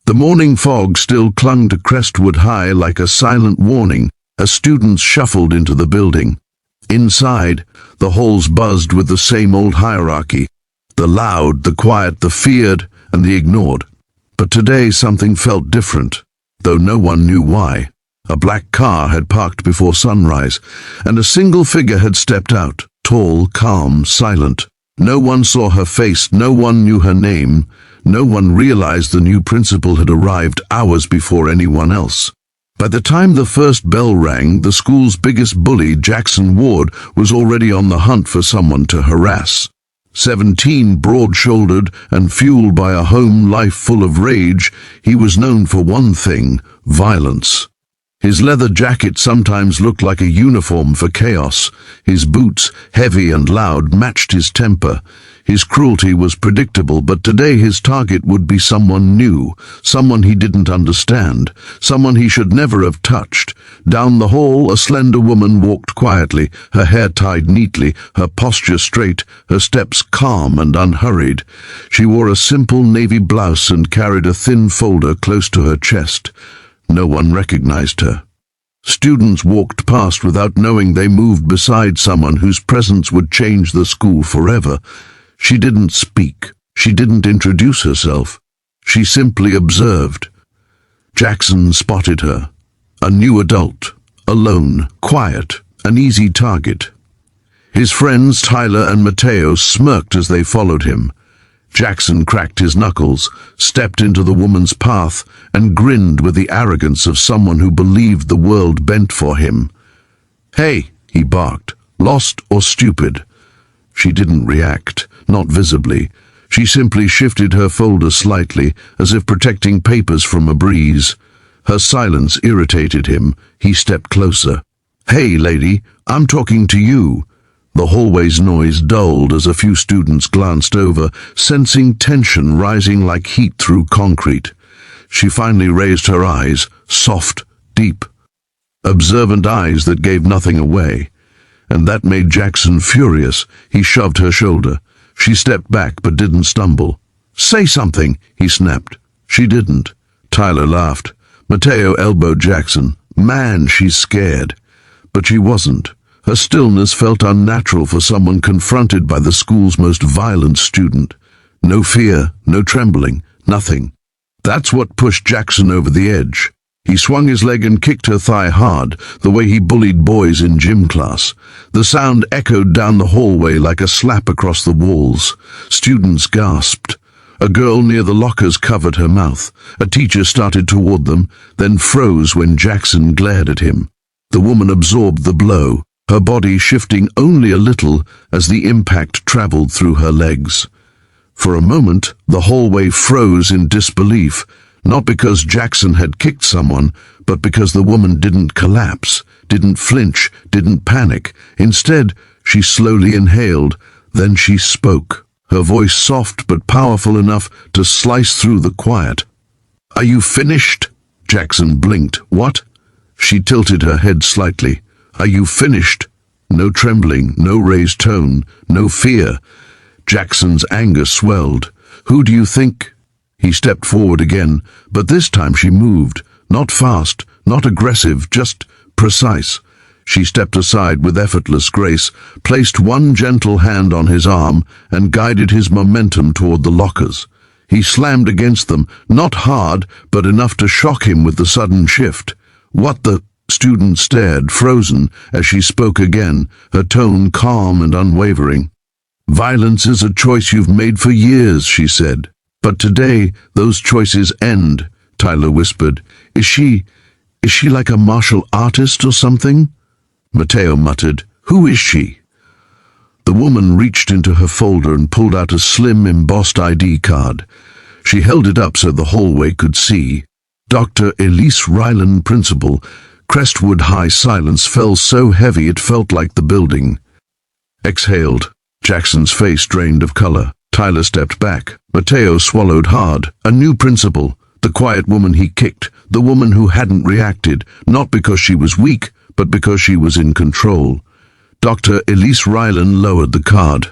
The morning fog still clung to Crestwood High like a silent warning as students shuffled into the building. Inside, the halls buzzed with the same old hierarchy: the loud, the quiet, the feared, and the ignored. But today something felt different, though no one knew why. A black car had parked before sunrise, and a single figure had stepped out, tall, calm, silent. No one saw her face, no one knew her name, no one realized the new principal had arrived hours before anyone else. By the time the first bell rang, the school's biggest bully, Jackson Ward, was already on the hunt for someone to harass. 17, broad-shouldered and fueled by a home life full of rage, he was known for one thing: violence. His leather jacket sometimes looked like a uniform for chaos. His boots, heavy and loud, matched his temper. His cruelty was predictable, but today his target would be someone new, someone he didn't understand, someone he should never have touched. Down the hall, a slender woman walked quietly, her hair tied neatly, her posture straight, her steps calm and unhurried. She wore a simple navy blouse and carried a thin folder close to her chest. No one recognized her. Students walked past without knowing they moved beside someone whose presence would change the school forever. She didn't speak. She didn't introduce herself. She simply observed. Jackson spotted her. A new adult, alone, quiet, an easy target. His friends Tyler and Mateo smirked as they followed him. Jackson cracked his knuckles, stepped into the woman's path, and grinned with the arrogance of someone who believed the world bent for him. "Hey," he barked, "lost or stupid?" She didn't react, not visibly. She simply shifted her folder slightly, as if protecting papers from a breeze. Her silence irritated him. He stepped closer. "Hey, lady, I'm talking to you." The hallway's noise dulled as a few students glanced over, sensing tension rising like heat through concrete. She finally raised her eyes, soft, deep, observant eyes that gave nothing away. And that made Jackson furious. He shoved her shoulder. She stepped back but didn't stumble. "Say something," he snapped. She didn't. Tyler laughed. Mateo elbowed Jackson. "Man, she's scared." But she wasn't. Her stillness felt unnatural for someone confronted by the school's most violent student. No fear, no trembling, nothing. That's what pushed Jackson over the edge. He swung his leg and kicked her thigh hard, the way he bullied boys in gym class. The sound echoed down the hallway like a slap across the walls. Students gasped. A girl near the lockers covered her mouth. A teacher started toward them, then froze when Jackson glared at him. The woman absorbed the blow, her body shifting only a little as the impact traveled through her legs. For a moment, the hallway froze in disbelief, not because Jackson had kicked someone, but because the woman didn't collapse, didn't flinch, didn't panic. Instead, she slowly inhaled, then she spoke, her voice soft but powerful enough to slice through the quiet. "Are you finished?" Jackson blinked. "What?" She tilted her head slightly. "Are you finished?" No trembling, no raised tone, no fear. Jackson's anger swelled. "Who do you think?" He stepped forward again, but this time she moved. Not fast, not aggressive, just precise. She stepped aside with effortless grace, placed one gentle hand on his arm, and guided his momentum toward the lockers. He slammed against them, not hard, but enough to shock him with the sudden shift. "What the—" Student stared, frozen, as she spoke again, her tone calm and unwavering. "Violence is a choice you've made for years," she said. "But today, those choices end," Tyler whispered. Is she like a martial artist or something?" Mateo muttered. "Who is she?" The woman reached into her folder and pulled out a slim, embossed ID card. She held it up so the hallway could see. Dr. Elise Ryland, Principal. Crestwood High. Silence fell so heavy it felt like the building exhaled. Jackson's face drained of color. Tyler stepped back. Mateo swallowed hard. A new principal. The quiet woman he kicked. The woman who hadn't reacted, not because she was weak, but because she was in control. Dr. Elise Ryland lowered the card.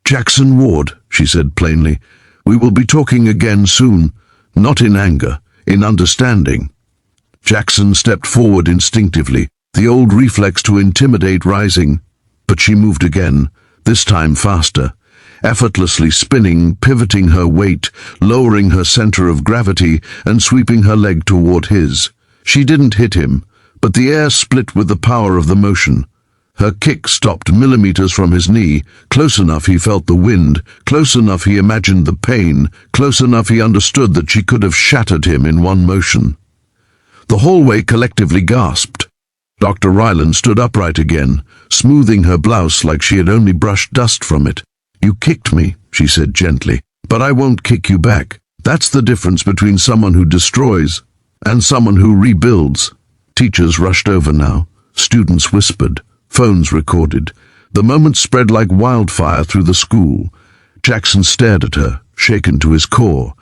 "Jackson Ward," she said plainly. "We will be talking again soon." Not in anger, in understanding. Jackson stepped forward instinctively, the old reflex to intimidate rising, but she moved again, this time faster, effortlessly spinning, pivoting her weight, lowering her center of gravity, and sweeping her leg toward his. She didn't hit him, but the air split with the power of the motion. Her kick stopped millimeters from his knee, close enough he felt the wind, close enough he imagined the pain, close enough he understood that she could have shattered him in one motion. The hallway collectively gasped. Dr. Ryland stood upright again, smoothing her blouse like she had only brushed dust from it. "You kicked me," she said gently, "but I won't kick you back. That's the difference between someone who destroys and someone who rebuilds." Teachers rushed over now. Students whispered. Phones recorded. The moment spread like wildfire through the school. Jackson stared at her, shaken to his core.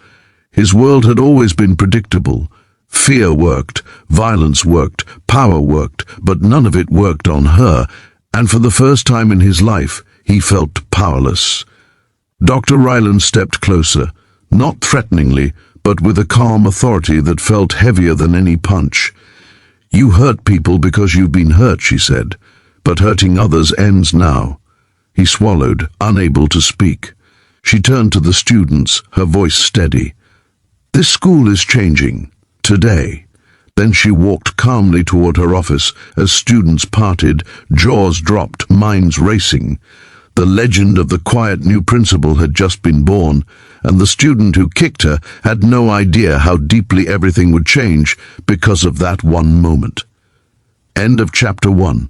His world had always been predictable. Fear worked, violence worked, power worked, but none of it worked on her, and for the first time in his life, he felt powerless. Dr. Ryland stepped closer, not threateningly, but with a calm authority that felt heavier than any punch. "You hurt people because you've been hurt," she said, "but hurting others ends now." He swallowed, unable to speak. She turned to the students, her voice steady. "This school is changing. Today." Then she walked calmly toward her office as students parted, jaws dropped, minds racing. The legend of the quiet new principal had just been born, and the student who kicked her had no idea how deeply everything would change because of that one moment. End of chapter 1.